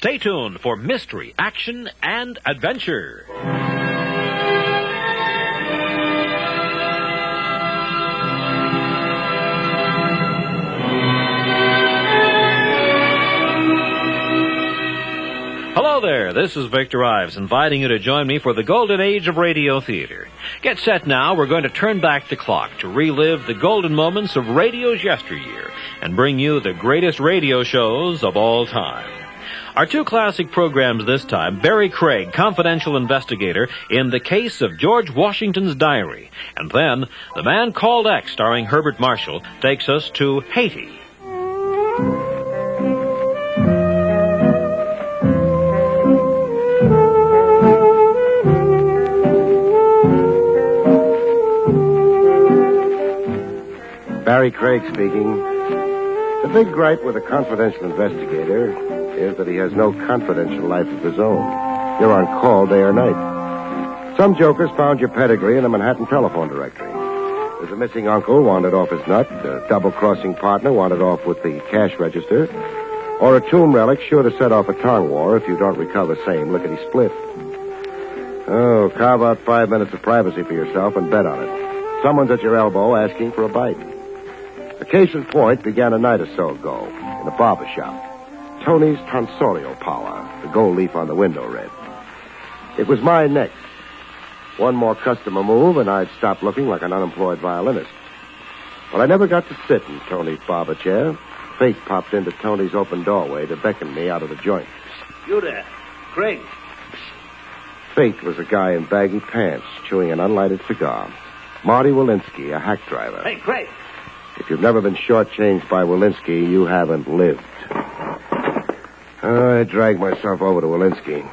Stay tuned for mystery, action, and adventure. Hello there, this is Victor Ives, inviting you to join me for the golden age of radio theater. Get set now, we're going to turn back the clock to relive the golden moments of radio's yesteryear and bring you the greatest radio shows of all time. Our two classic programs this time, Barrie Craig, confidential investigator in the case of George Washington's diary. And then, The Man Called X, starring Herbert Marshall, takes us to Haiti. Barrie Craig speaking. The big gripe with a confidential investigator is that he has no confidential life of his own. You're on call day or night. Some jokers found your pedigree in a Manhattan telephone directory. There's a missing uncle wanted off his nut, a double-crossing partner wanted off with the cash register, or a tomb relic sure to set off a tongue war if you don't recover same lickety-split. Oh, carve out 5 minutes of privacy for yourself and bet on it. Someone's at your elbow asking for a bite. A case in point began a night or so ago in a barber shop. Tony's tonsorial power, the gold leaf on the window read. It was my next. One more customer move, and I'd stop looking like an unemployed violinist. Well, I never got to sit in Tony's barber chair. Fate popped into Tony's open doorway to beckon me out of the joint. You there, Craig. Fate was a guy in baggy pants chewing an unlighted cigar. Marty Walensky, a hack driver. Hey, Craig. If you've never been shortchanged by Walensky, you haven't lived. I dragged myself over to Walensky.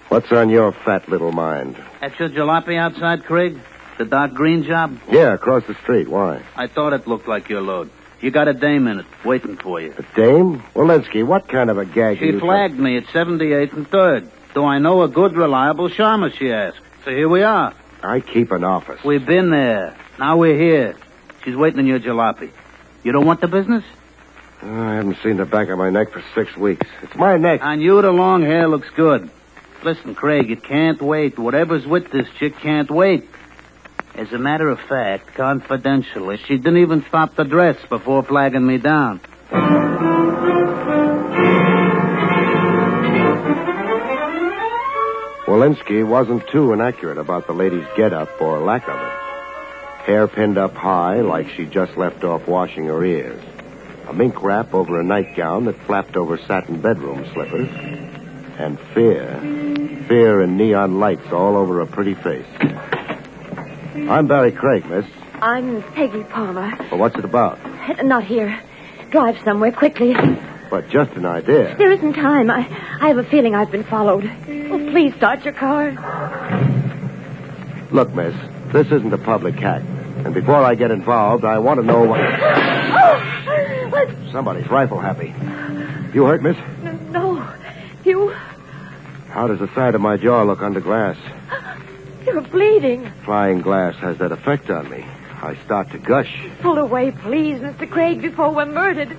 What's on your fat little mind? That's your jalopy outside, Craig? The dark green job? Yeah, across the street. Why? I thought it looked like your load. You got a dame in it, waiting for you. A dame? Walensky, what kind of a gag She flagged me at 78th and 3rd. Do I know a good, reliable charmer, she asked. So here we are. I keep an office. We've been there. Now we're here. She's waiting on your jalopy. You don't want the business? I haven't seen the back of my neck for 6 weeks. It's my neck. On you, the long hair looks good. Listen, Craig, it can't wait. Whatever's with this chick can't wait. As a matter of fact, confidentially, she didn't even stop the dress before flagging me down. Walensky wasn't too inaccurate about the lady's get-up or lack of it. Hair pinned up high like she just left off washing her ears. A mink wrap over a nightgown that flapped over satin bedroom slippers. And fear. Fear and neon lights all over a pretty face. I'm Barrie Craig, miss. I'm Peggy Palmer. Well, what's it about? Not here. Drive somewhere quickly. But just an idea. There isn't time. I have a feeling I've been followed. Oh, please start your car. Look, miss, this isn't a public hack. And before I get involved, I want to know what... Oh! What? Somebody's rifle happy. You hurt, miss? No. You... How does the side of my jaw look under glass? You're bleeding. Flying glass has that effect on me. I start to gush. Pull away, please, Mr. Craig, before we're murdered.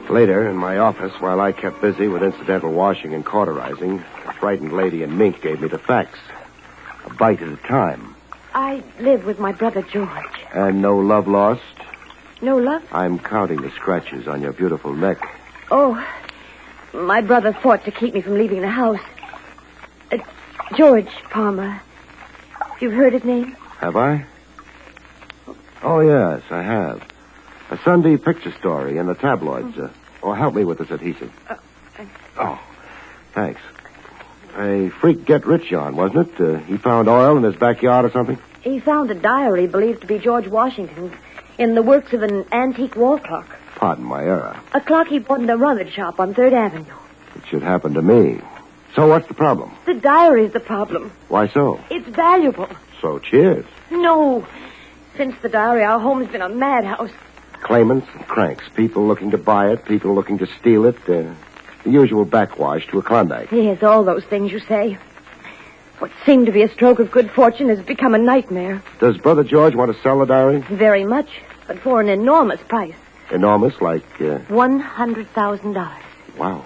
Later, in my office, while I kept busy with incidental washing and cauterizing, a frightened lady in mink gave me the facts. A bite at a time. I live with my brother, George. And no love lost? No love? I'm counting the scratches on your beautiful neck. Oh, my brother fought to keep me from leaving the house. George Palmer. You've heard his name? Have I? Oh, yes, I have. A Sunday picture story in the tabloids. Help me with this adhesive. Oh, thanks. A freak get-rich yarn, wasn't it? He found oil in his backyard or something? He found a diary believed to be George Washington's in the works of an antique wall clock. Pardon my error. A clock he bought in a rummage shop on 3rd Avenue. It should happen to me. So what's the problem? The diary's the problem. Why so? It's valuable. So cheers. No. Since the diary, our home's been a madhouse. Claimants and cranks. People looking to buy it, people looking to steal it. The usual backwash to a Klondike. Yes, all those things you say. What seemed to be a stroke of good fortune has become a nightmare. Does Brother George want to sell the diary? Very much, but for an enormous price. Enormous, like... $100,000. Wow,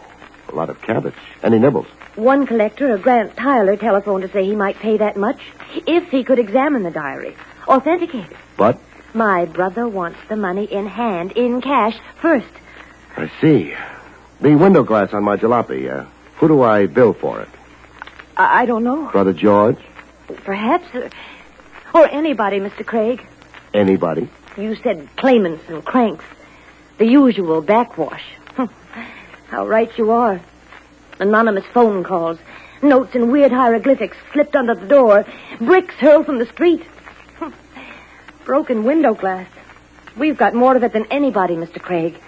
a lot of cabbage. Any nibbles? One collector, a Grant Tyler, telephoned to say he might pay that much if he could examine the diary, authenticate it. But? My brother wants the money in hand, in cash, first. I see. The window glass on my jalopy, who do I bill for it? I don't know. Brother George? Perhaps. Or anybody, Mr. Craig. Anybody? You said claimants and cranks. The usual backwash. How right you are. Anonymous phone calls. Notes in weird hieroglyphics slipped under the door. Bricks hurled from the street. Broken window glass. We've got more of it than anybody, Mr. Craig.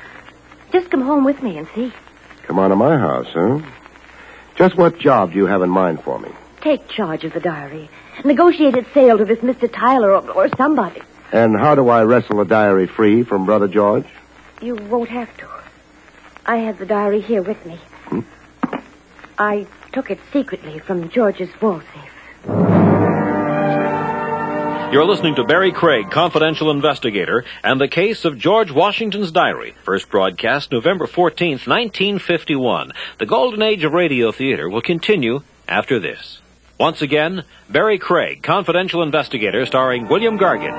Just come home with me and see. Come on to my house, huh? Just what job do you have in mind for me? Take charge of the diary. Negotiate its sale to this Mr. Tyler or somebody. And how do I wrestle the diary free from Brother George? You won't have to. I have the diary here with me. I took it secretly from George's wall safe. You're listening to Barrie Craig, confidential investigator, and the case of George Washington's diary. First broadcast November 14th, 1951. The golden age of radio theater will continue after this. Once again, Barrie Craig, confidential investigator, starring William Gargan.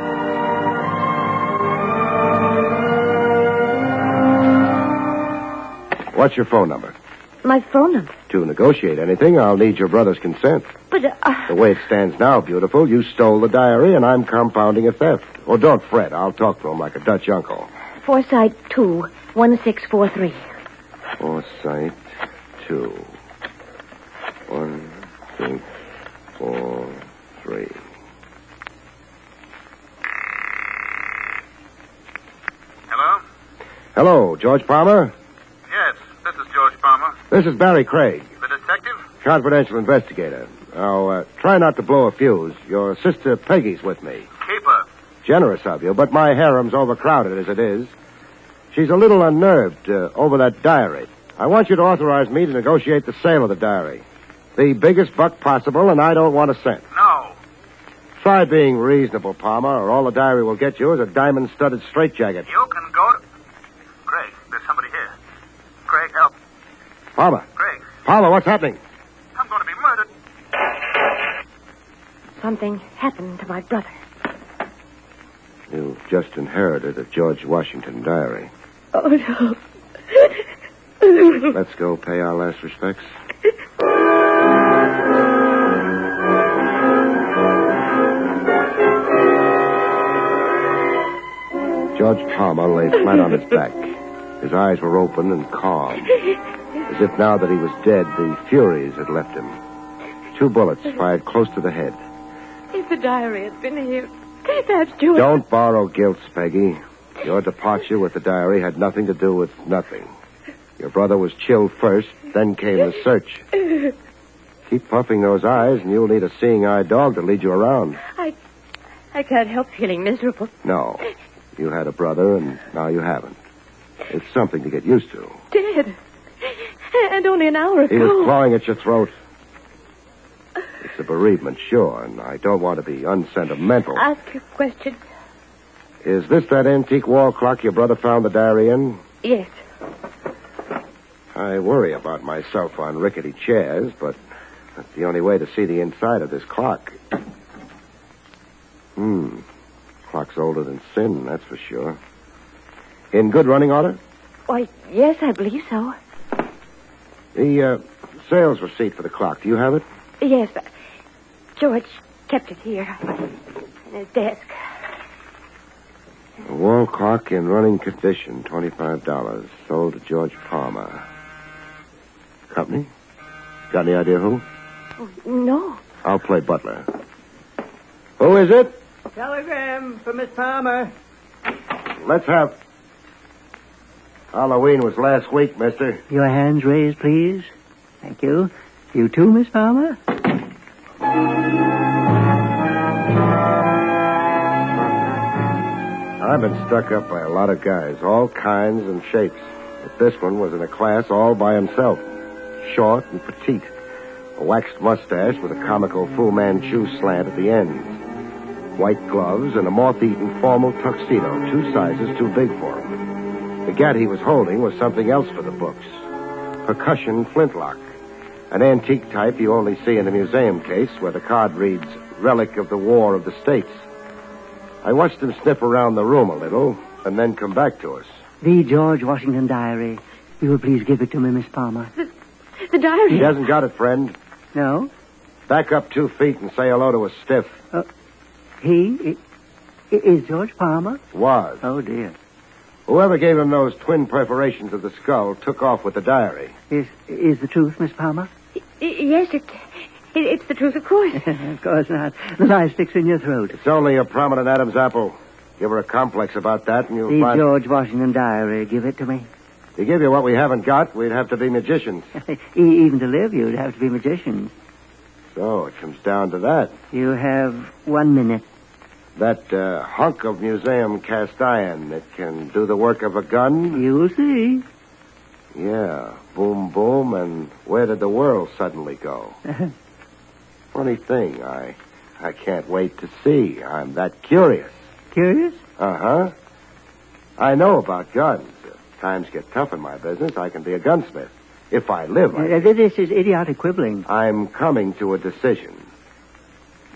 What's your phone number? My phone number? To negotiate anything, I'll need your brother's consent. But, The way it stands now, beautiful, you stole the diary and I'm compounding a theft. Oh, don't fret. I'll talk to him like a Dutch uncle. Forsyth 2, 1643. Forsyth 2, 1643. Hello? Hello, George Palmer? Yes, this is George Palmer. This is Barrie Craig, The detective? confidential investigator. Now, try not to blow a fuse. Your sister Peggy's with me. Keep her. Generous of you, but my harem's overcrowded as it is. She's a little unnerved over that diary. I want you to authorize me to negotiate the sale of the diary. The biggest buck possible, and I don't want a cent. No. Try being reasonable, Palmer, or all the diary will get you is a diamond-studded straitjacket. You can go to... Craig, there's somebody here. Craig, help. Palmer. Craig, Palmer, what's happening? I'm going to be murdered. Something happened to my brother. You've just inherited a George Washington diary. Oh, no. Let's go pay our last respects. George Palmer lay flat on his back. His eyes were open and calm. As if now that he was dead, the Furies had left him. 2 bullets fired close to the head. If the diary had been here, that's George. Don't borrow guilt, Peggy. Your departure with the diary had nothing to do with nothing. Your brother was chilled first, then came the search. Keep puffing those eyes, and you'll need a seeing-eye dog to lead you around. I can't help feeling miserable. No. You had a brother, and now you haven't. It's something to get used to. Dead. And only an hour ago. He was clawing at your throat. It's a bereavement, sure, and I don't want to be unsentimental. Ask a question. Is this that antique wall clock your brother found the diary in? Yes. I worry about myself on rickety chairs, but that's the only way to see the inside of this clock. Clock's older than sin, that's for sure. In good running order? Why, yes, I believe so. The sales receipt for the clock, do you have it? Yes. George kept it here in his desk. A wall clock in running condition, $25. Sold to George Palmer. Company? Got any idea who? Oh, no. I'll play butler. Who is it? Telegram for Miss Palmer. Let's have... Halloween was last week, mister. Your hands raised, please. Thank you. You too, Miss Palmer? I've been stuck up by a lot of guys, all kinds and shapes. But This one was in a class all by himself. Short and petite. A waxed mustache with a comical Fu Manchu slant at the ends. White gloves and a moth-eaten formal tuxedo, 2 sizes too big for him. The gat he was holding was something else for the books. Percussion flintlock. An antique type you only see in a museum case where the card reads, Relic of the War of the States. I watched him sniff around the room a little and then come back to us. The George Washington diary. You will please give it to me, Miss Palmer. The diary. He hasn't got it, friend. No? Back up 2 feet and say hello to a stiff. He is George Palmer? Was. Oh, dear. Whoever gave him those twin perforations of the skull took off with the diary. Is the truth, Miss Palmer? Yes, it's the truth, of course. Of course not. The lie sticks in your throat. It's only a prominent Adam's apple. Give her a complex about that and you'll The find... George Washington diary. Give it to me. To give you what we haven't got, we'd have to be magicians. Even to live, you'd have to be magicians. So it comes down to that. You have 1 minute. That hunk of museum cast iron that can do the work of a gun? You'll see. Yeah. Boom, boom, and where did the world suddenly go? Funny thing, I can't wait to see. I'm that curious. Curious? Uh-huh. I know about guns. If times get tough in my business, I can be a gunsmith. If I live, This is idiotic quibbling. I'm coming to a decision.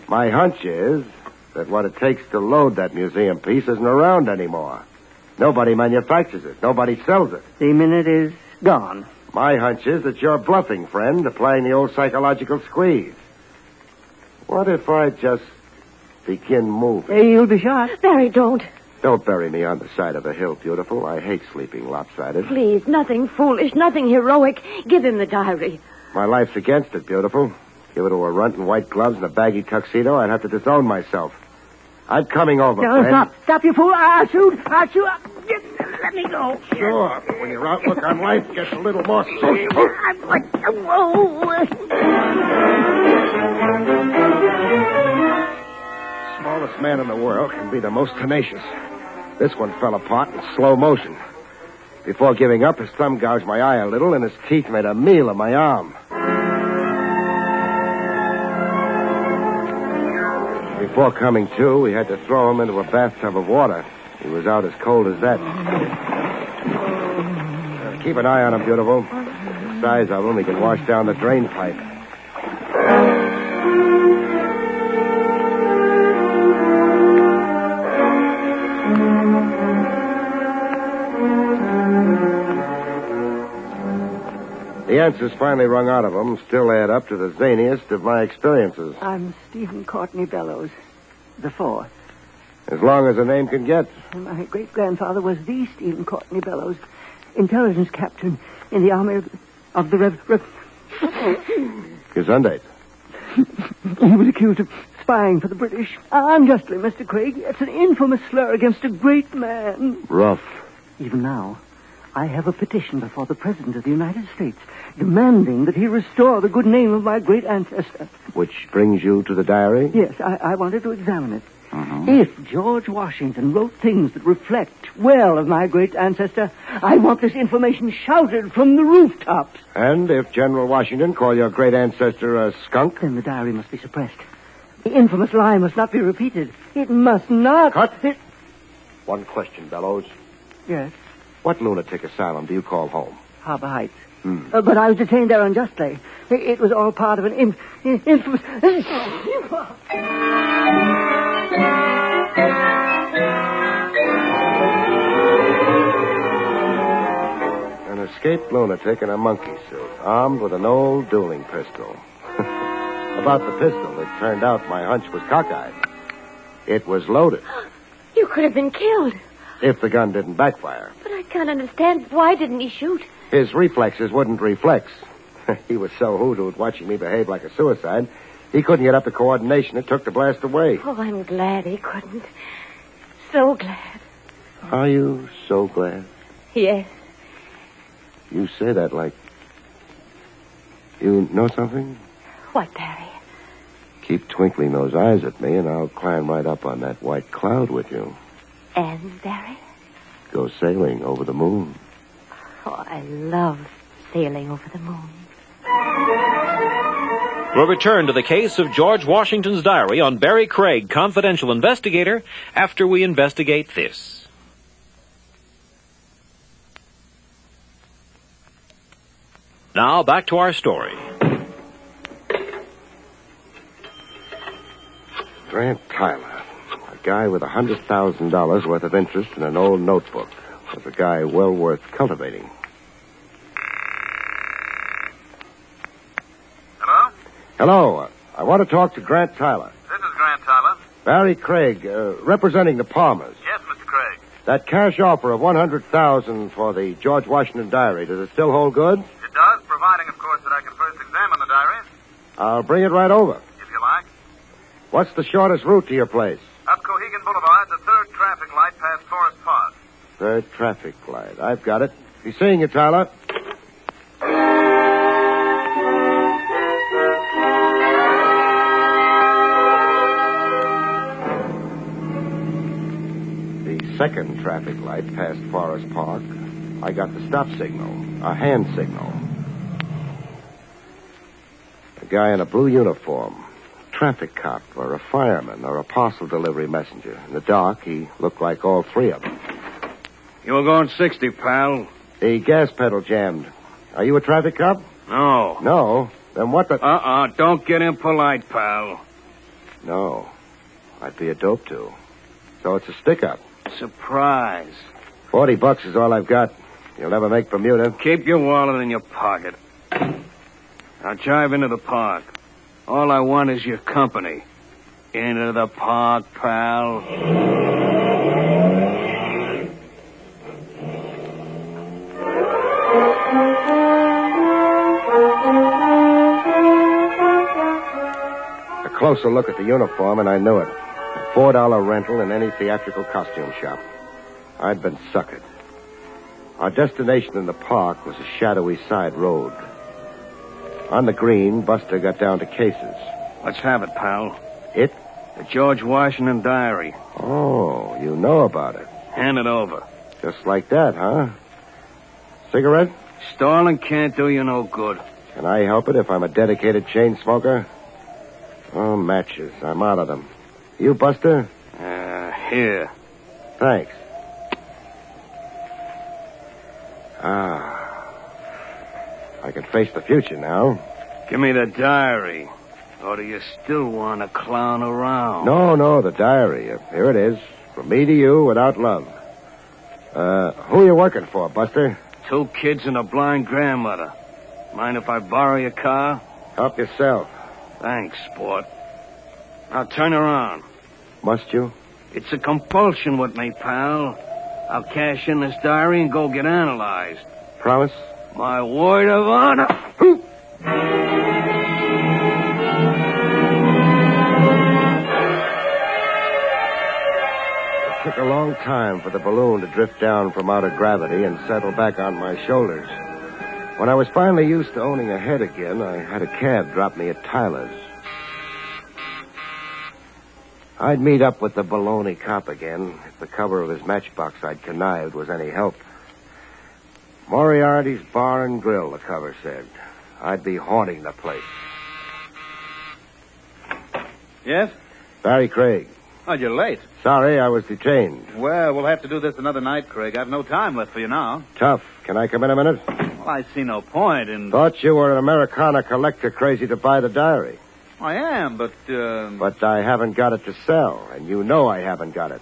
My hunch is that what it takes to load that museum piece isn't around anymore. Nobody manufactures it. Nobody sells it. The minute is gone. My hunch is that you're bluffing, friend, applying the old psychological squeeze. What if I just begin moving? You'll be shot. Barry, don't. Don't bury me on the side of a hill, beautiful. I hate sleeping lopsided. Please, nothing foolish, nothing heroic. Give him the diary. My life's against it, beautiful. Give it to a runt in white gloves and a baggy tuxedo, I'd have to disown myself. I'm coming over, No, friend. stop, you fool. I'll shoot. Let me go. Sure, but when your outlook on life gets a little more social. Smallest man in the world can be the most tenacious. This one fell apart in slow motion. Before giving up, his thumb gouged my eye a little, and his teeth made a meal of my arm. Before coming to, we had to throw him into a bathtub of water. He was out as cold as that. Keep an eye on him, beautiful. The size of him, he can wash down the drain pipe. The answers finally wrung out of him still add up to the zaniest of my experiences. I'm Stephen Courtney Bellows, the 4th. As long as a name can get. My great-grandfather was the Stephen Courtney Bellows, intelligence captain in the army of the Gesundheit. He was accused of spying for the British. Unjustly, Mr. Craig. It's an infamous slur against a great man. Rough. Even now, I have a petition before the President of the United States demanding that he restore the good name of my great ancestor. Which brings you to the diary? Yes, I wanted to examine it. If George Washington wrote things that reflect well of my great ancestor, I want this information shouted from the rooftops. And if General Washington called your great ancestor a skunk? Then the diary must be suppressed. The infamous lie must not be repeated. It must not. Cut. One question, Bellows. Yes, What lunatic asylum do you call home? Harbor Heights. But I was detained there unjustly. It was all part of an infamous... An escaped lunatic in a monkey suit, armed with an old dueling pistol. About the pistol, it turned out my hunch was cockeyed. It was loaded. You could have been killed. If the gun didn't backfire. But I can't understand. Why didn't he shoot? His reflexes wouldn't reflex. He was so hoodooed watching me behave like a suicide, he couldn't get up the coordination it took to blast away. Oh, I'm glad he couldn't. So glad. Are you so glad? Yes. You say that like... You know something? What, Barry? Keep twinkling those eyes at me, and I'll climb right up on that white cloud with you. And, Barry? Go sailing over the moon. Oh, I love sailing over the moon. We'll return to the case of George Washington's diary on Barrie Craig, confidential investigator, after we investigate this. Now, back to our story. Grant Tyler, a guy with $100,000 worth of interest in an old notebook, was a guy well worth cultivating. Hello? Hello, I want to talk to Grant Tyler. This is Grant Tyler. Barrie Craig, representing the Palmers. Yes, Mr. Craig. That cash offer of $100,000 for the George Washington diary, does it still hold good? It does, providing, of course, that I can first examine the diary, I'll bring it right over. if you like. What's the shortest route to your place? Up Cohegan Boulevard, the third traffic light past Forest Park. Third traffic light. I've got it. Be seeing you, Tyler. The second traffic light past Forest Park, I got the stop signal, a hand signal. A guy in a blue uniform, traffic cop or a fireman or a parcel delivery messenger. In the dark, he looked like all three of them. You were going 60, pal. The gas pedal jammed. Are you a traffic cop? No. No. Then what the... Don't get impolite, pal. No. I'd be a dope, too. So it's a stick-up. Surprise. $40 is all I've got. You'll never make Bermuda. Keep your wallet in your pocket. Now drive into the park. All I want is your company. Into the park, pal. A closer look at the uniform, and I knew it. A $4 rental in any theatrical costume shop. I'd been suckered. Our destination in the park was a shadowy side road. On the green, Buster got down to cases. Let's have it, pal. It? The George Washington diary. Oh, you know about it. Hand it over. Just like that, huh? Cigarette? Stalling can't do you no good. Can I help it if I'm a dedicated chain smoker? Oh, matches. I'm out of them. You, Buster? Here. Thanks. I can face the future now. Give me the diary. Or do you still want to clown around? No, the diary. Here it is. From me to you without love. Who are you working for, Buster? 2 kids and a blind grandmother. Mind if I borrow your car? Help yourself. Thanks, sport. Now turn around. Must you? It's a compulsion with me, pal. I'll cash in this diary and go get analyzed. Promise? My word of honor. It took a long time for the balloon to drift down from outer gravity and settle back on my shoulders. When I was finally used to owning a head again, I had a cab drop me at Tyler's. I'd meet up with the baloney cop again if the cover of his matchbox I'd connived was any help. Moriarty's Bar and Grill, the cover said. I'd be haunting the place. Yes? Barrie Craig. Oh, you're late. Sorry, I was detained. Well, we'll have to do this another night, Craig. I've no time left for you now. Tough. Can I come in a minute? Well, I see no point in... Thought you were an Americana collector crazy to buy the diary. I am, but... But I haven't got it to sell, and you know I haven't got it.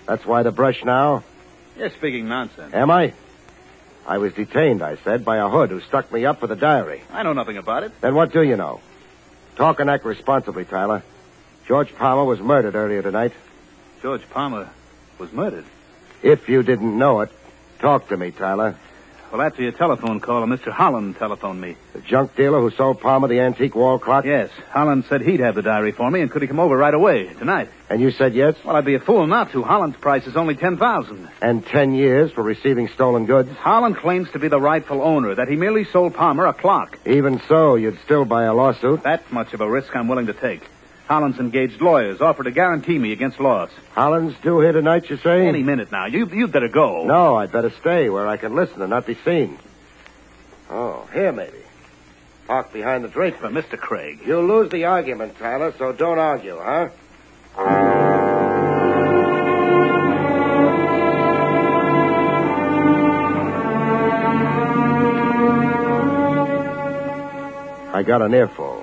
That's why the brush now? You're speaking nonsense. Am I? I was detained, I said, by a hood who stuck me up for the diary. I know nothing about it. Then what do you know? Talk and act responsibly, Tyler. George Palmer was murdered earlier tonight. George Palmer was murdered. If you didn't know it, talk to me, Tyler. Well, after your telephone call, Mr. Holland telephoned me. The junk dealer who sold Palmer the antique wall clock? Yes. Holland said he'd have the diary for me, and could he come over right away, tonight? And you said yes? Well, I'd be a fool not to. Holland's price is only $10,000. And 10 years for receiving stolen goods? Holland claims to be the rightful owner, that he merely sold Palmer a clock. Even so, you'd still buy a lawsuit? That's much of a risk I'm willing to take. Holland's engaged lawyers, offer to guarantee me against loss. Holland's due here tonight, you say? Any minute now. You'd better go. No, I'd better stay where I can listen and not be seen. Oh, here maybe. Park behind the drapery. Mr. Craig. You'll lose the argument, Tyler, so don't argue, huh? I got an earful.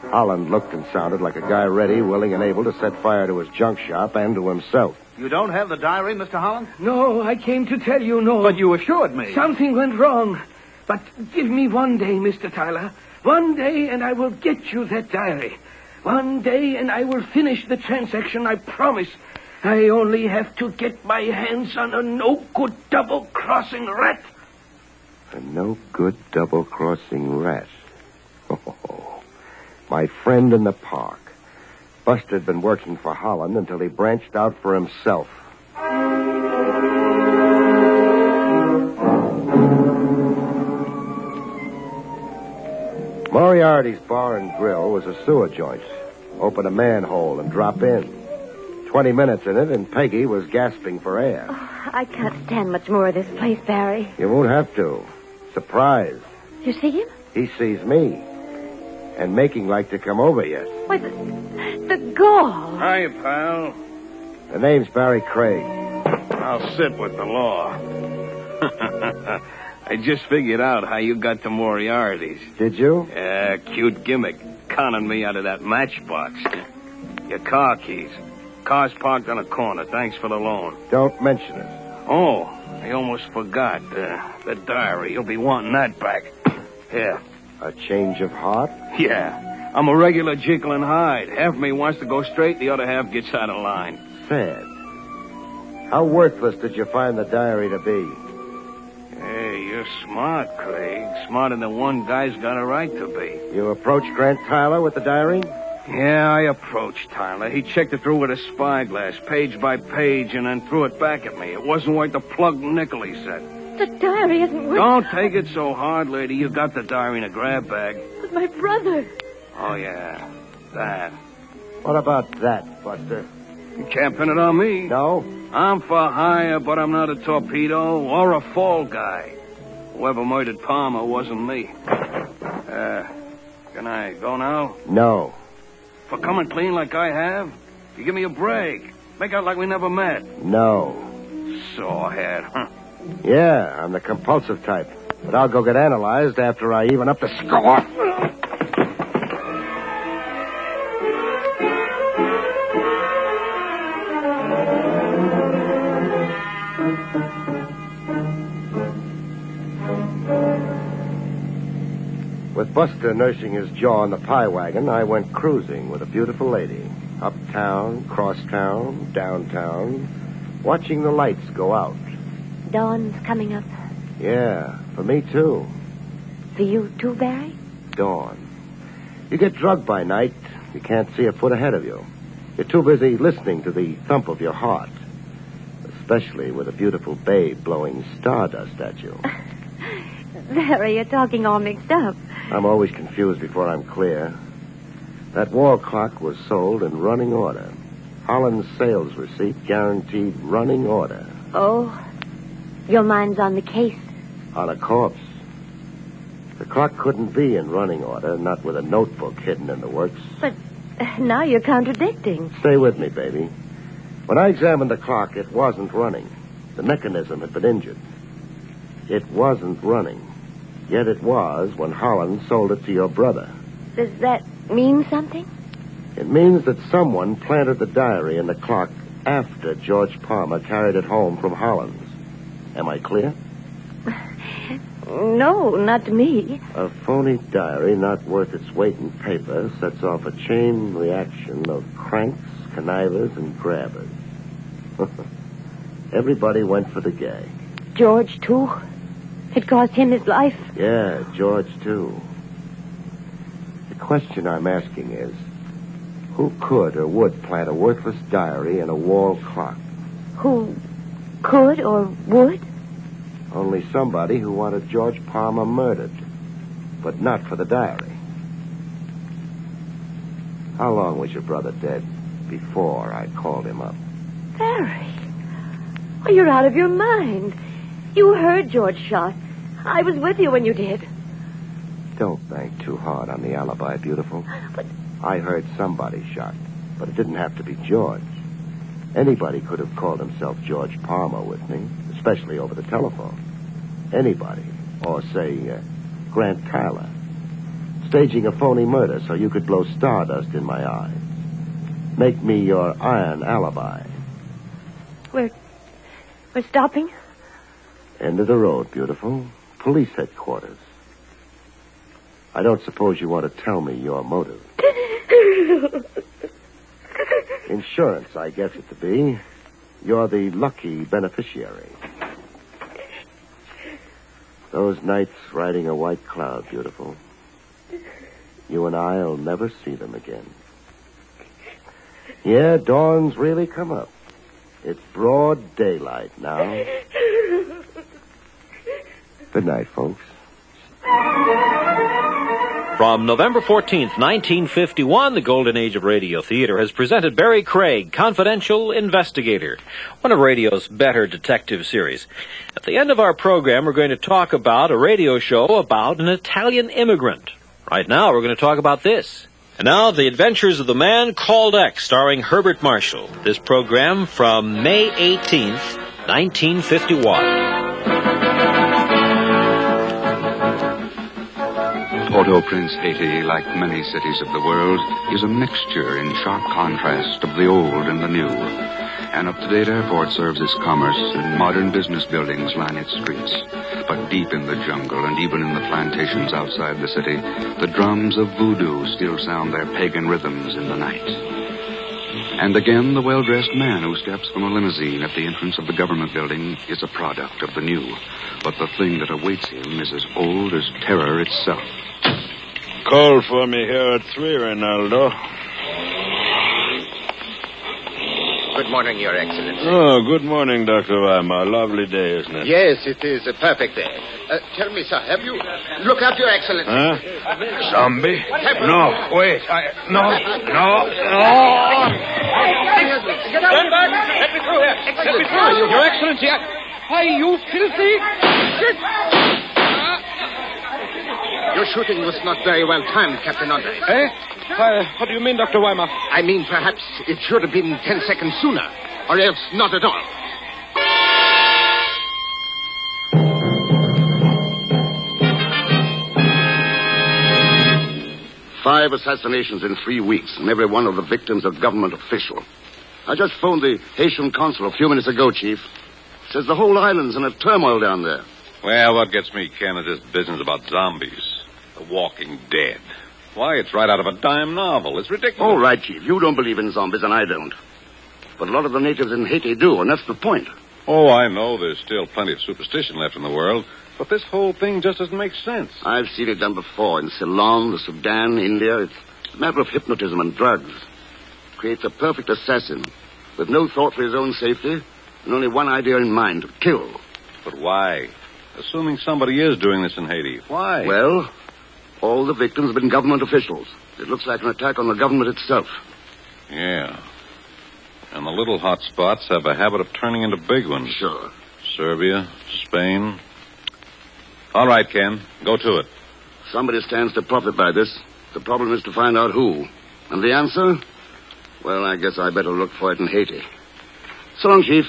Holland looked and sounded like a guy ready, willing, and able to set fire to his junk shop and to himself. You don't have the diary, Mr. Holland? No, I came to tell you no. But you assured me. Something went wrong. But give me one day, Mr. Tyler. One day, and I will get you that diary. One day, and I will finish the transaction, I promise. I only have to get my hands on a no-good double-crossing rat. A no-good double-crossing rat. Oh, my friend in the park. Buster had been working for Holland until he branched out for himself. Moriarty's Bar and Grill was a sewer joint. Open a manhole and drop in. 20 minutes in it, and Peggy was gasping for air. Oh, I can't stand much more of this place, Barry. You won't have to. Surprise. You see him? He sees me. And making like to come over yet. Why, the gall. Hi, pal. The name's Barrie Craig. I'll sit with the law. I just figured out how you got to Moriarty's. Did you? Yeah, cute gimmick. Conning me out of that matchbox. Your car keys. Car's parked on a corner. Thanks for the loan. Don't mention it. Oh, I almost forgot. The diary. You'll be wanting that back. Here. A change of heart? Yeah. I'm a regular Jekyll and Hyde. Half of me wants to go straight, the other half gets out of line. Sad. How worthless did you find the diary to be? Hey, you're smart, Craig. Smarter than one guy's got a right to be. You approached Grant Tyler with the diary? Yeah, I approached Tyler. He checked it through with a spyglass, page by page, and then threw it back at me. It wasn't worth the plugged nickel, he said. The diary isn't worth... Don't take it so hard, lady. You got the diary in a grab bag. But my brother... Oh, yeah. That. What about that, Buster? You can't pin it on me. No? I'm for hire, but I'm not a torpedo or a fall guy. Whoever murdered Palmer wasn't me. Can I go now? No. For coming clean like I have? You give me a break. Make out like we never met. No. Sawhead, huh? Yeah, I'm the compulsive type. But I'll go get analyzed after I even up the score. With Buster nursing his jaw in the pie wagon, I went cruising with a beautiful lady. Uptown, crosstown, downtown, watching the lights go out. Dawn's coming up. Yeah, for me too. For you too, Barry? Dawn. You get drugged by night, you can't see a foot ahead of you. You're too busy listening to the thump of your heart. Especially with a beautiful babe blowing stardust at you. Barry, you're talking all mixed up. I'm always confused before I'm clear. That wall clock was sold in running order. Holland's sales receipt guaranteed running order. Oh, your mind's on the case. On a corpse. The clock couldn't be in running order, not with a notebook hidden in the works. But now you're contradicting. Stay with me, baby. When I examined the clock, it wasn't running. The mechanism had been injured. It wasn't running. Yet it was when Holland sold it to your brother. Does that mean something? It means that someone planted the diary in the clock after George Palmer carried it home from Holland's. Am I clear? No, not to me. A phony diary not worth its weight in paper sets off a chain reaction of cranks, connivers, and grabbers. Everybody went for the gag. George, too? It cost him his life? Yeah, George, too. The question I'm asking is, who could or would plant a worthless diary in a wall clock? Who could or would? Only somebody who wanted George Palmer murdered, but not for the diary. How long was your brother dead before I called him up? Barrie. Oh, you're out of your mind. You heard George shot. I was with you when you did. Don't bank too hard on the alibi, beautiful. But I heard somebody shot, but it didn't have to be George. Anybody could have called himself George Palmer with me, especially over the telephone. Anybody. Or, say, Grant Tyler. Staging a phony murder so you could blow stardust in my eyes. Make me your iron alibi. we're stopping? End of the road, beautiful. Police headquarters. I don't suppose you want to tell me your motive. Insurance, I guess it to be. You're the lucky beneficiary. Those nights riding a white cloud, beautiful. You and I'll never see them again. Yeah, dawn's really come up. It's broad daylight now. Good night, folks. From November 14th, 1951, the Golden Age of Radio Theater has presented Barrie Craig, Confidential Investigator, one of radio's better detective series. At the end of our program, we're going to talk about a radio show about an Italian immigrant. Right now, we're going to talk about this. And now, The Adventures of the Man Called X, starring Herbert Marshall. This program from May 18th, 1951. Port-au-Prince, Haiti, like many cities of the world, is a mixture in sharp contrast of the old and the new. An up-to-date airport serves its commerce, and modern business buildings line its streets. But deep in the jungle, and even in the plantations outside the city, the drums of voodoo still sound their pagan rhythms in the night. And again, the well-dressed man who steps from a limousine at the entrance of the government building is a product of the new. But the thing that awaits him is as old as terror itself. Call for me here at 3, Rinaldo. Good morning, Your Excellency. Oh, good morning, Dr. Weimar. Lovely day, isn't it? Yes, it is a perfect day. Tell me, sir, have you... Look out, Your Excellency. Huh? Zombie? No, wait. No. Get out. Stand back. Let me through here. Let me through. Your Excellency, why, you filthy... Your shooting was not very well timed, Captain Andre. Eh? What do you mean, Dr. Weimar? I mean, perhaps it should have been 10 seconds sooner, or else not at all. Five assassinations in 3 weeks, and every one of the victims a government official. I just phoned the Haitian consul a few minutes ago, Chief. Says the whole island's in a turmoil down there. Well, what gets me, Ken, is this business about zombies. The Walking Dead. Why, it's right out of a dime novel. It's ridiculous. All right, Chief. You don't believe in zombies, and I don't. But a lot of the natives in Haiti do, and that's the point. Oh, I know there's still plenty of superstition left in the world, but this whole thing just doesn't make sense. I've seen it done before in Ceylon, the Sudan, India. It's a matter of hypnotism and drugs. Creates a perfect assassin with no thought for his own safety and only one idea in mind, to kill. But why? Assuming somebody is doing this in Haiti, why? Well, all the victims have been government officials. It looks like an attack on the government itself. Yeah. And the little hot spots have a habit of turning into big ones. Sure. Serbia, Spain. All right, Ken. Go to it. Somebody stands to profit by this. The problem is to find out who. And the answer? Well, I guess I better look for it in Haiti. So long, Chief.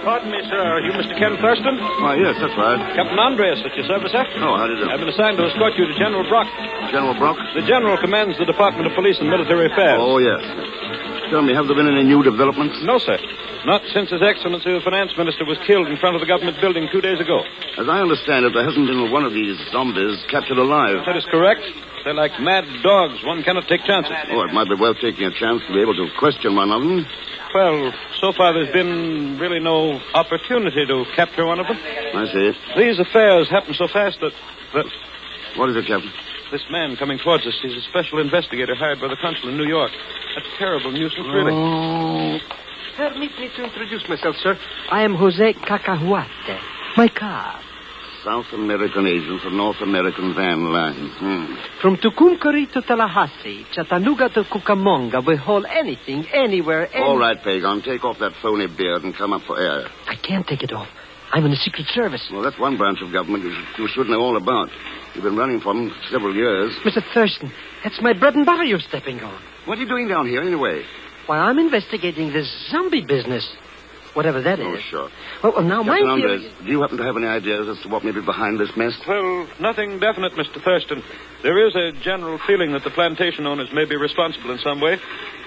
Pardon me, sir. Are you Mr. Ken Thurston? Why, yes, that's right. Captain Andreas at your service, sir. Oh, how do you do? I've been assigned to escort you to General Brock. General Brock? The General commands the Department of Police and Military Affairs. Oh, yes. Tell me, have there been any new developments? No, sir. Not since His Excellency the Finance Minister was killed in front of the government building 2 days ago. As I understand it, there hasn't been one of these zombies captured alive. That is correct. They're like mad dogs. One cannot take chances. Oh, it might be worth taking a chance to be able to question one of them. Well, so far there's been really no opportunity to capture one of them. I see. These affairs happen so fast that... What is it, Captain? This man coming towards us, he's a special investigator hired by the consul in New York. A terrible nuisance, really. Oh. Permit me to introduce myself, sir. I am Jose Cacahuate. My car. South American agent for North American van line. From Tucumcari to Tallahassee, Chattanooga to Cucamonga, we haul anything, anywhere, All right, Pagon, take off that phony beard and come up for air. I can't take it off. I'm in the Secret Service. Well, that's one branch of government you should know all about. You've been running for them for several years. Mr. Thurston, that's my bread and butter you're stepping on. What are you doing down here, anyway? Why, I'm investigating this zombie business. Whatever that is. Oh, sure. Well, now, Captain mind Andres, you... do you happen to have any ideas as to what may be behind this mess? Well, nothing definite, Mr. Thurston. There is a general feeling that the plantation owners may be responsible in some way.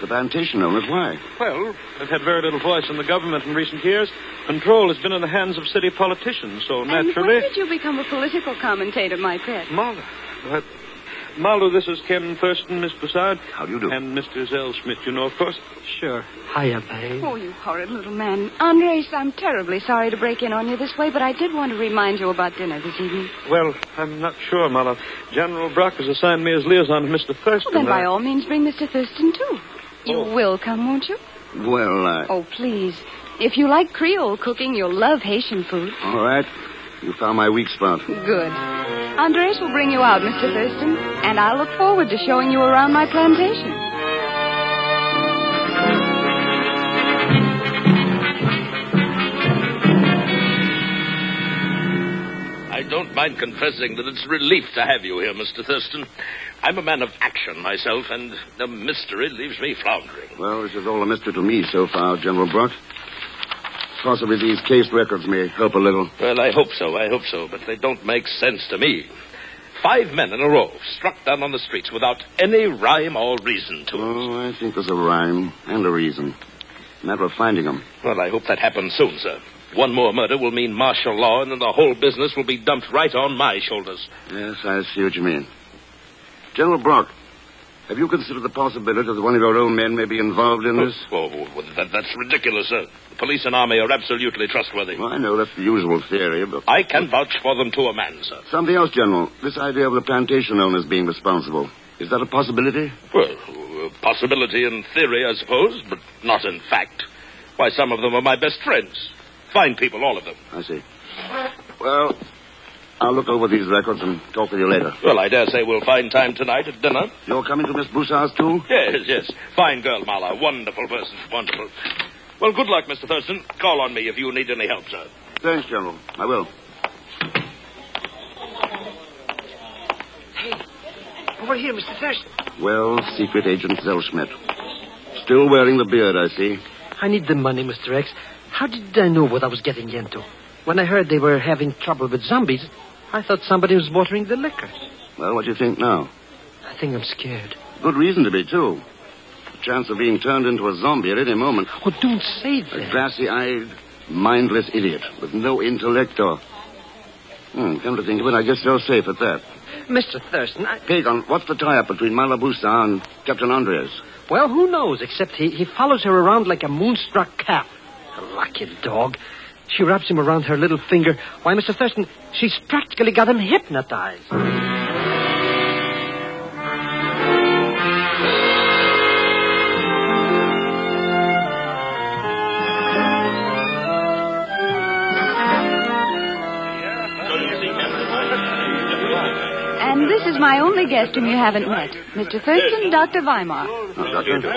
The plantation owners? Why? Well, they've had very little voice in the government in recent years. Control has been in the hands of city politicians, so naturally... And when did you become a political commentator, my pet? Marlowe, this is Ken Thurston, Miss Broussard. How do you do? And Mr. Zell Schmidt, you know, of course. Sure. Hiya, babe. Oh, you horrid little man. Andres, I'm terribly sorry to break in on you this way, but I did want to remind you about dinner this evening. Well, I'm not sure, Marlowe. General Brock has assigned me as liaison to Mr. Thurston. Well, then by all means bring Mr. Thurston, too. You will come, won't you? Well, Oh, please. If you like Creole cooking, you'll love Haitian food. All right. You found my weak spot. Good. Andres will bring you out, Mr. Thurston, and I'll look forward to showing you around my plantation. I don't mind confessing that it's a relief to have you here, Mr. Thurston. I'm a man of action myself, and the mystery leaves me floundering. Well, this is all a mystery to me so far, General Brock. Possibly these case records may help a little. Well, I hope so, but they don't make sense to me. 5 men in a row struck down on the streets without any rhyme or reason to it. Oh, I think there's a rhyme and a reason. Matter of finding them. Well, I hope that happens soon, sir. One more murder will mean martial law, and then the whole business will be dumped right on my shoulders. Yes, I see what you mean. General Brock, have you considered the possibility that one of your own men may be involved in this? That's ridiculous, sir. The police and army are absolutely trustworthy. Well, I know that's the usual theory, but... I can vouch for them to a man, sir. Something else, General. This idea of the plantation owners being responsible. Is that a possibility? Well, a possibility in theory, I suppose, but not in fact. Why, some of them are my best friends. Fine people, all of them. I see. Well, I'll look over these records and talk with you later. Well, I dare say we'll find time tonight at dinner. You're coming to Miss Broussard's, too? Yes. Fine girl, Marla. Wonderful person. Wonderful. Well, good luck, Mr. Thurston. Call on me if you need any help, sir. Thanks, General. I will. Hey, over here, Mr. Thurston. Well, Secret Agent Zell Schmidt. Still wearing the beard, I see. I need the money, Mr. X. How did I know what I was getting into? When I heard they were having trouble with zombies, I thought somebody was watering the liquor. Well, what do you think now? I think I'm scared. Good reason to be, too. The chance of being turned into a zombie at any moment. Oh, don't say that. A glassy-eyed, mindless idiot with no intellect or... come to think of it, I guess you're safe at that. Mr. Thurston, Pagon, what's the tie-up between Malabusa and Captain Andres? Well, who knows, except he follows her around like a moonstruck cat. A lucky dog. She wraps him around her little finger. Why, Mr. Thurston, she's practically got him hypnotized. And this is my only guest whom you haven't met. Mr. Thurston, Dr. Weimar. Doctor?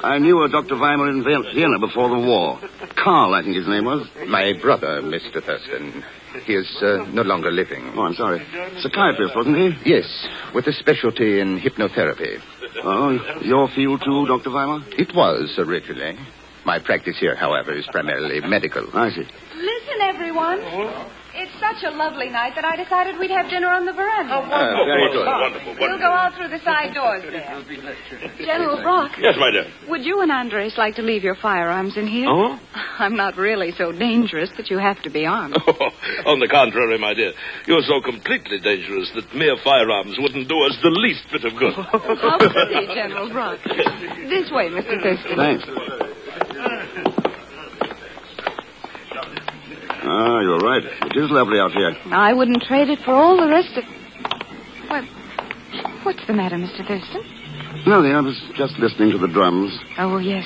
I knew a Dr. Weimar in Vienna before the war. Carl, I think his name was. My brother, Mr. Thurston. He is no longer living. Oh, I'm sorry. Psychiatrist, wasn't he? Yes, with a specialty in hypnotherapy. Oh, your field too, Dr. Weimar? It was originally. My practice here, however, is primarily medical. I see. Listen, everyone. It's such a lovely night that I decided we'd have dinner on the veranda. Very good. Wonderful. We'll go out through the side doors there. General Brock. Yes, my dear. Would you and Andres like to leave your firearms in here? Oh? I'm not really so dangerous that you have to be armed. On the contrary, my dear. You're so completely dangerous that mere firearms wouldn't do us the least bit of good. How pretty, General Brock. This way, Mr. Thurston. Thanks. Ah, you're right. It is lovely out here. I wouldn't trade it for all the rest of... What's the matter, Mr. Thurston? Nothing. I was just listening to the drums. Oh, yes.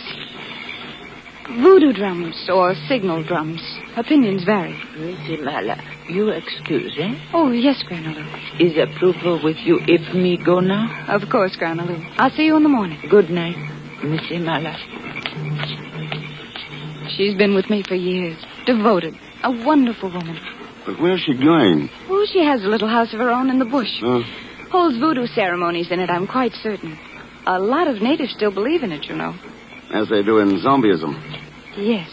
Voodoo drums or signal drums. Opinions vary. Missy Mala, you excuse, eh? Oh, yes, Granaloo. Is approval with you if me go now? Of course, Granaloo. I'll see you in the morning. Good night, Missy Mala. She's been with me for years. Devoted. A wonderful woman. But where's she going? Oh, she has a little house of her own in the bush. Huh? Holds voodoo ceremonies in it, I'm quite certain. A lot of natives still believe in it, you know. As they do in zombieism. Yes.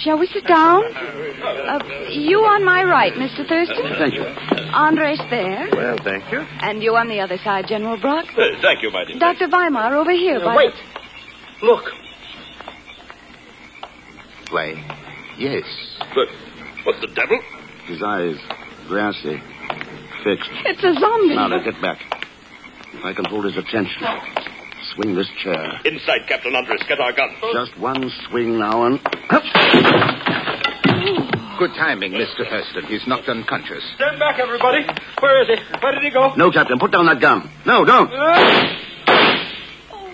Shall we sit down? You on my right, Mr. Thurston. Thank you. Andres there. Well, thank you. And you on the other side, General Brock. Thank you, my dear. Dr. Weimar over here. Wait. Look. Why, yes. But what the devil? His eyes, grassy, fixed. It's a zombie. Now, get back. If I can hold his attention, swing this chair. Inside, Captain Andres. Get our gun. Just one swing now and... Good timing, Mr. Thurston. He's knocked unconscious. Stand back, everybody. Where is he? Where did he go? No, Captain, put down that gun. No, don't. Oh,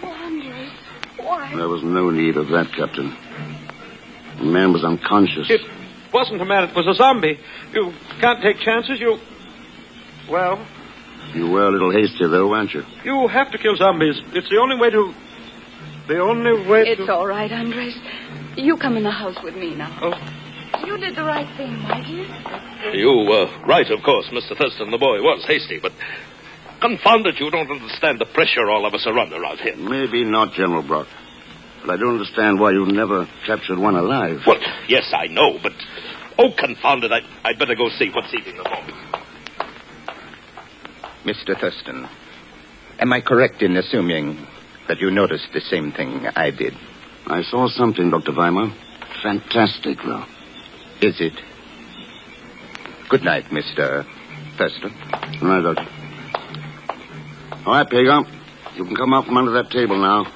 Andres. Why? There was no need of that, Captain. The man was unconscious. It wasn't a man. It was a zombie. You can't take chances. Well, You were a little hasty, though, weren't you? you have to kill zombies. It's the only way to... It's all right, Andres. You come in the house with me now. Oh. You did the right thing, my dear. You were right, of course, Mr. Thurston. The boy was hasty, but confound it, you don't understand the pressure all of us are under out here. Maybe not, General Brock. But I don't understand why you never captured one alive. Well, yes, I know, but... Oh, confound it, I'd better go see what's eating the boy. Mr. Thurston, am I correct in assuming that you noticed the same thing I did? I saw something, Dr. Weimar. Fantastic, though. Is it? Good night, Mr. Thurston. Good night, Doctor. All right, Pago. You can come out from under that table now.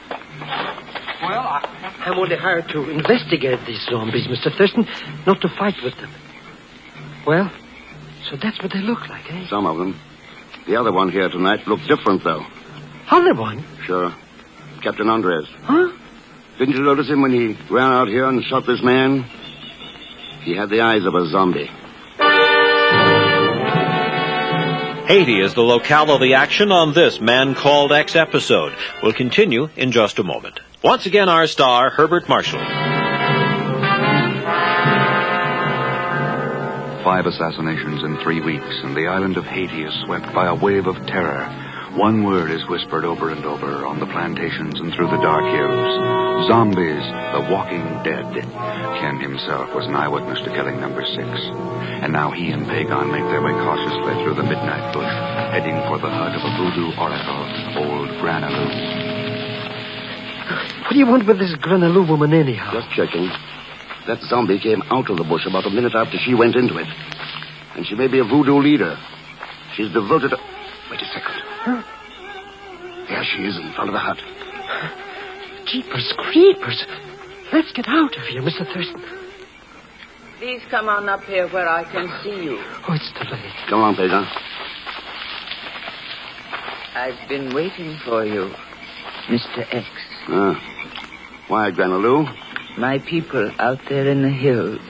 Well, I'm only hired to investigate these zombies, Mr. Thurston, not to fight with them. Well, so that's what they look like, eh? Some of them. The other one here tonight looked different, though. Other one? Sure. Captain Andres. Huh? Didn't you notice him when he ran out here and shot this man? He had the eyes of a zombie. Haiti is the locale of the action on this Man Called X episode. We'll continue in just a moment. Once again, our star, Herbert Marshall. 5 assassinations in 3 weeks, and the island of Haiti is swept by a wave of terror. One word is whispered over and over on the plantations and through the dark hills. Zombies, the walking dead. Ken himself was an eyewitness to killing number 6. And now he and Pagon make their way cautiously through the midnight bush, heading for the hut of a voodoo oracle, old Granaloo. What do you want with this Granaloo woman, anyhow? Just checking. That zombie came out of the bush about a minute after she went into it. And she may be a voodoo leader. She's devoted to... Wait a second. Huh? There she is in front of the hut. Jeepers creepers. Let's get out of here, Mr. Thurston. Please come on up here where I can see you. Oh, it's too late. Come on, Pagan. I've been waiting for you, Mr. X. Why, Granaloo? My people out there in the hills,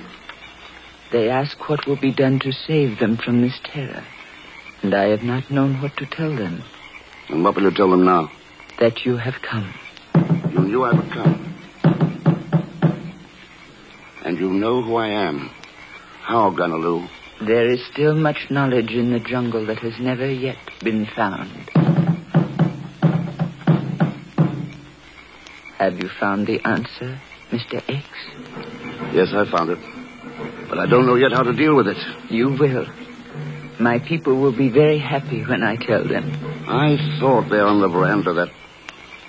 they ask what will be done to save them from this terror. And I have not known what to tell them. And what will you tell them now? That you have come. You knew I would come. And you know who I am. How, Granaloo? There is still much knowledge in the jungle that has never yet been found. Have you found the answer, Mr. X? Yes, I found it. But I don't know yet how to deal with it. You will. My people will be very happy when I tell them. I thought there on the veranda that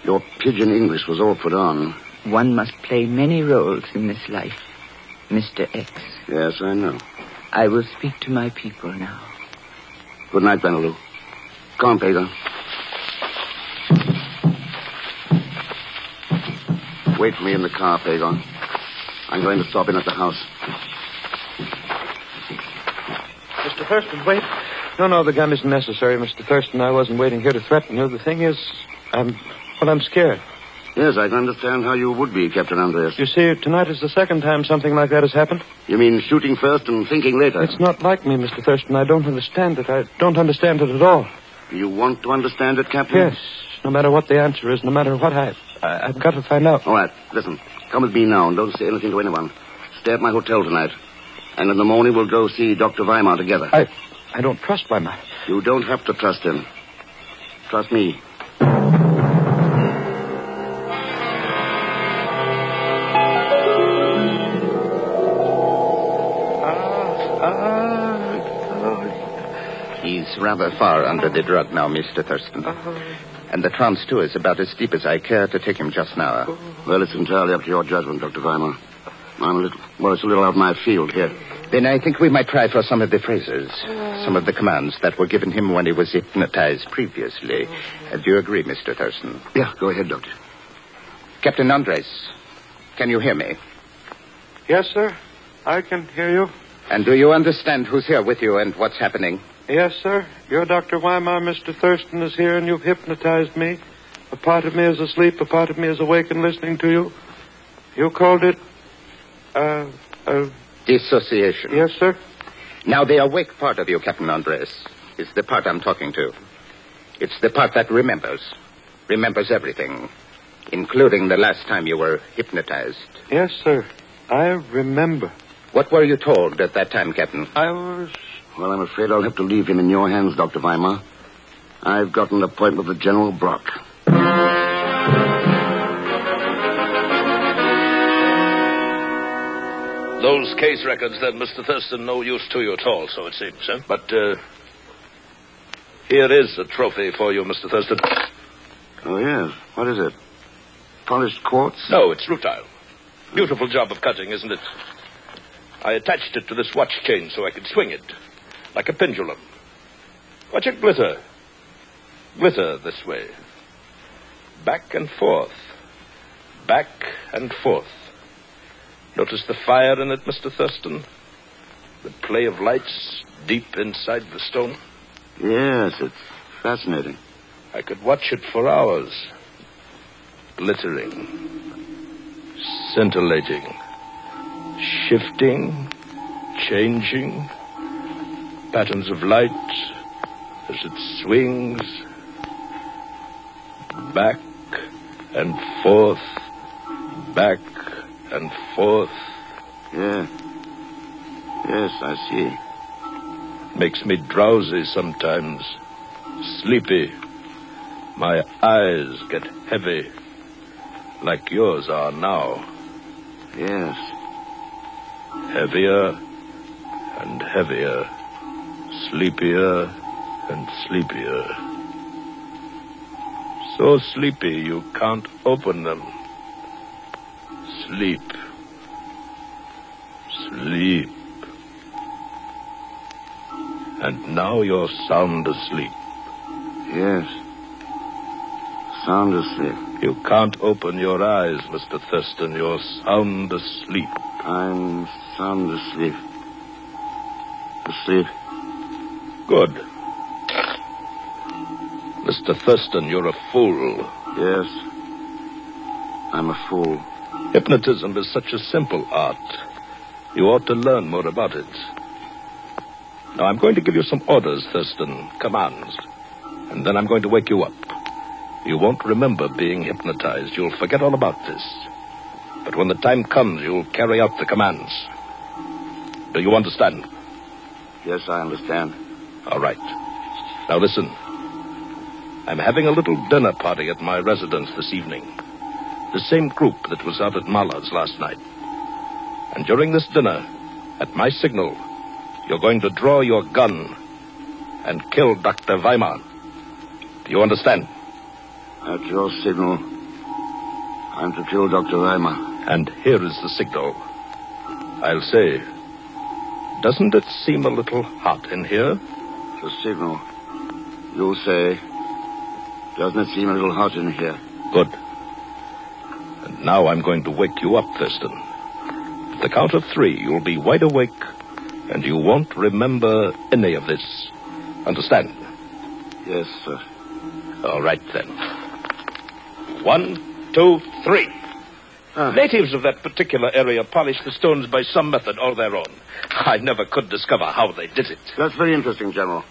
your pidgin English was all put on. One must play many roles in this life, Mr. X. Yes, I know. I will speak to my people now. Good night, Granaloo. Come on, Pagan. Wait for me in the car, Pagan. I'm going to stop in at the house. Mr. Thurston, wait. No, the gun isn't necessary, Mr. Thurston. I wasn't waiting here to threaten you. The thing is, I'm scared. Yes, I can understand how you would be, Captain Andreas. You see, tonight is the second time something like that has happened. You mean shooting first and thinking later? It's not like me, Mr. Thurston. I don't understand it. I don't understand it at all. You want to understand it, Captain? Yes. No matter what the answer is, no matter what I've got to find out. All right, listen. Come with me now and don't say anything to anyone. Stay at my hotel tonight. And in the morning we'll go see Dr. Weimar together. I don't trust Weimar. You don't have to trust him. Trust me. He's rather far under the drug now, Mr. Thurston. And the trance, too, is about as deep as I care to take him just now. Well, it's entirely up to your judgment, Dr. Weimar. It's a little out of my field here. Then I think we might try for some of the phrases, some of the commands that were given him when he was hypnotized previously. Do you agree, Mr. Thurston? Yeah, go ahead, Doctor. Captain Andres, can you hear me? Yes, sir. I can hear you. And do you understand who's here with you and what's happening? Yes, sir. You're Dr. Weimar. Mr. Thurston is here, and you've hypnotized me. A part of me is asleep, a part of me is awake and listening to you. You called it, dissociation. Yes, sir. Now, the awake part of you, Captain Andres, is the part I'm talking to. It's the part that remembers everything, including the last time you were hypnotized. Yes, sir. I remember. What were you told at that time, Captain? Well, I'm afraid I'll have to leave him in your hands, Dr. Weimar. I've got an appointment with General Brock. Those case records, then, Mr. Thurston, no use to you at all, so it seems, eh? But, here is a trophy for you, Mr. Thurston. Oh, yes. What is it? Polished quartz? No, it's rutile. Beautiful job of cutting, isn't it? I attached it to this watch chain so I could swing it, like a pendulum. Watch it glitter. Glitter this way. Back and forth. Back and forth. Notice the fire in it, Mr. Thurston? The play of lights deep inside the stone? Yes, it's fascinating. I could watch it for hours. Glittering. Scintillating. Shifting. Changing. Patterns of light as it swings. Back and forth. Back and forth. Yeah. Yes, I see. Makes me drowsy sometimes. Sleepy. My eyes get heavy. Like yours are now. Yes. Heavier and heavier. Sleepier and sleepier. So sleepy you can't open them. Sleep. Sleep. And now you're sound asleep. Yes. Sound asleep. You can't open your eyes, Mr. Thurston. You're sound asleep. I'm sound asleep. Asleep. Good. Mr. Thurston, you're a fool. Yes. I'm a fool. Hypnotism is such a simple art. You ought to learn more about it. Now, I'm going to give you some orders, Thurston, commands. And then I'm going to wake you up. You won't remember being hypnotized. You'll forget all about this. But when the time comes, you'll carry out the commands. Do you understand? Yes, I understand. All right. Now, listen. I'm having a little dinner party at my residence this evening. The same group that was out at Mallard's last night. And during this dinner, at my signal, you're going to draw your gun and kill Dr. Weimar. Do you understand? At your signal, I'm to kill Dr. Weimar. And here is the signal. I'll say, doesn't it seem a little hot in here? The signal. You'll say, doesn't it seem a little hot in here? Good. And now I'm going to wake you up, Thurston. At the count of 3, you'll be wide awake, and you won't remember any of this. Understand? Yes, sir. All right, then. 1, 2, 3. Natives of that particular area polish the stones by some method all their own. I never could discover how they did it. That's very interesting, General.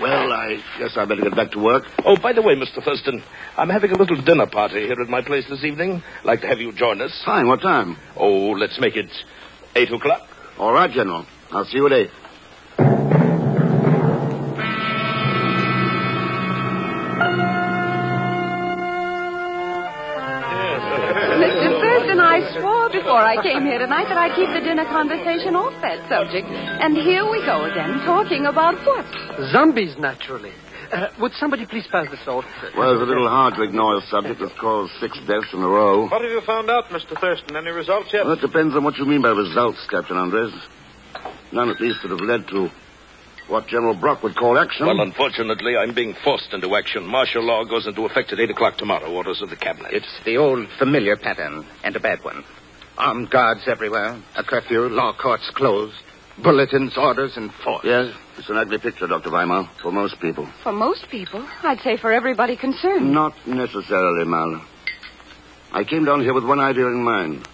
Well, I guess I better get back to work. Oh, by the way, Mr. Thurston, I'm having a little dinner party here at my place this evening. Like to have you join us. Fine. What time? Oh, let's make it 8 o'clock. All right, General. I'll see you at 8. Mr. Thurston, I swore before I came here tonight that I'd keep the dinner conversation off that subject. And here we go again, talking about what? Zombies, naturally. Would somebody please pass the salt? Well, it's a little hard to ignore a subject that's caused 6 deaths in a row. What have you found out, Mr. Thurston? Any results yet? Well, it depends on what you mean by results, Captain Andres. None, at least, that have led to what General Brock would call action. Well, unfortunately, I'm being forced into action. Martial law goes into effect at 8 o'clock tomorrow. Orders of the cabinet. It's the old familiar pattern, and a bad one. Armed guards everywhere, a curfew, law courts closed, bulletins, orders, and force. Yes, it's an ugly picture, Dr. Weimar, for most people. For most people. I'd say for everybody concerned. Not necessarily, Marla. I came down here with one idea in mind.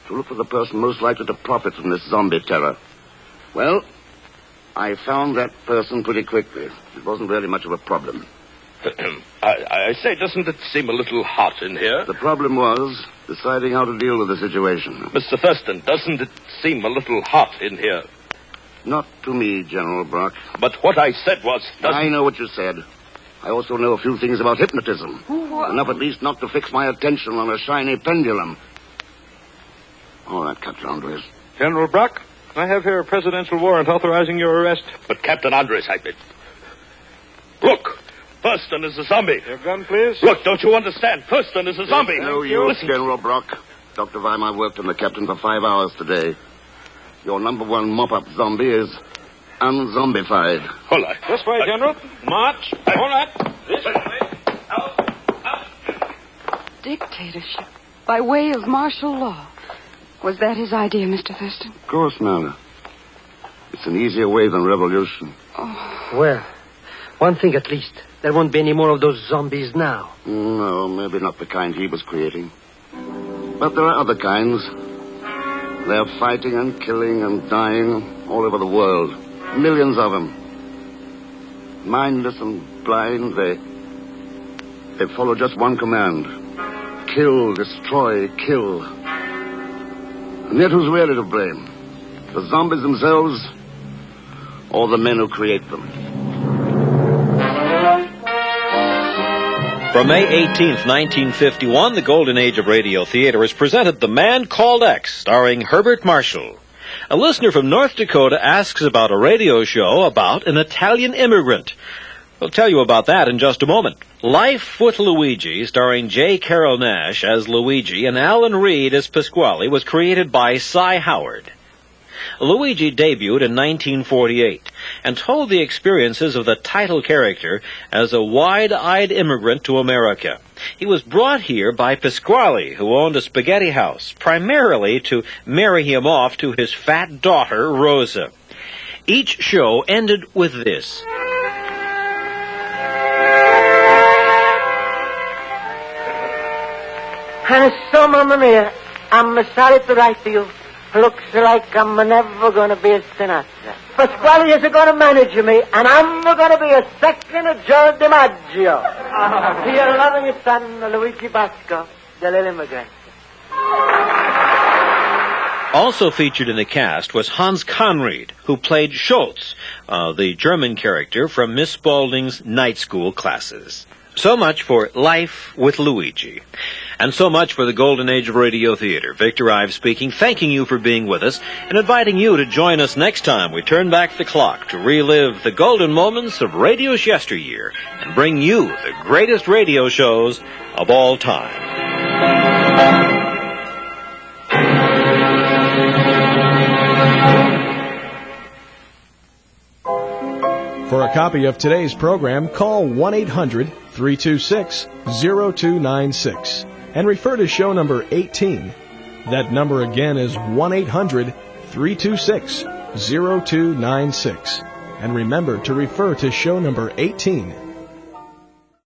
To look for the person most likely to profit from this zombie terror. Well, I found that person pretty quickly. It wasn't really much of a problem. I say, doesn't it seem a little hot in here? The problem was deciding how to deal with the situation. Mr. Thurston, doesn't it seem a little hot in here? Not to me, General Brock. But what I said was... I know what you said. I also know a few things about hypnotism. What? Enough at least not to fix my attention on a shiny pendulum. All right, Captain Andres. General Brock, I have here a presidential warrant authorizing your arrest. But Captain Andres, Look! Thurston is a zombie. Your gun, please. Look, don't you understand? Thurston is a zombie. No use, General Brock. Dr. Weimar worked on the captain for 5 hours today. Your number one mop-up zombie is unzombified. Hold on. This way, General. March. All right. This way. Dictatorship. By way of martial law. Was that his idea, Mr. Thurston? Of course, Marla. It's an easier way than revolution. Oh. Well, one thing at least. There won't be any more of those zombies now. No, maybe not the kind he was creating. But there are other kinds. They're fighting and killing and dying all over the world. Millions of them. Mindless and blind, they follow just one command. Kill, destroy, kill. And yet who's really to blame? The zombies themselves or the men who create them? From May 18th, 1951, the golden age of radio theater has presented The Man Called X, starring Herbert Marshall. A listener from North Dakota asks about a radio show about an Italian immigrant. We'll tell you about that in just a moment. Life with Luigi, starring J. Carrol Naish as Luigi and Alan Reed as Pasquale, was created by Cy Howard. Luigi debuted in 1948 and told the experiences of the title character as a wide-eyed immigrant to America. He was brought here by Pasquale, who owned a spaghetti house, primarily to marry him off to his fat daughter, Rosa. Each show ended with this. And so, Mamma Mia, I'm sorry to write to you. Looks like I'm never going to be a Sinatra. Pasquale is going to manage me, and I'm going to be a second Joe DiMaggio. To your loving son, Luigi Basco, the little immigrant. Also featured in the cast was Hans Conried, who played Schultz, the German character from Miss Spaulding's night school classes. So much for Life with Luigi. And so much for the golden age of radio theater. Victor Ives speaking, thanking you for being with us and inviting you to join us next time we turn back the clock to relive the golden moments of radio's yesteryear and bring you the greatest radio shows of all time. For a copy of today's program, call 1-800-326-0296 and refer to show number 18. That number again is 1-800-326-0296. And remember to refer to show number 18.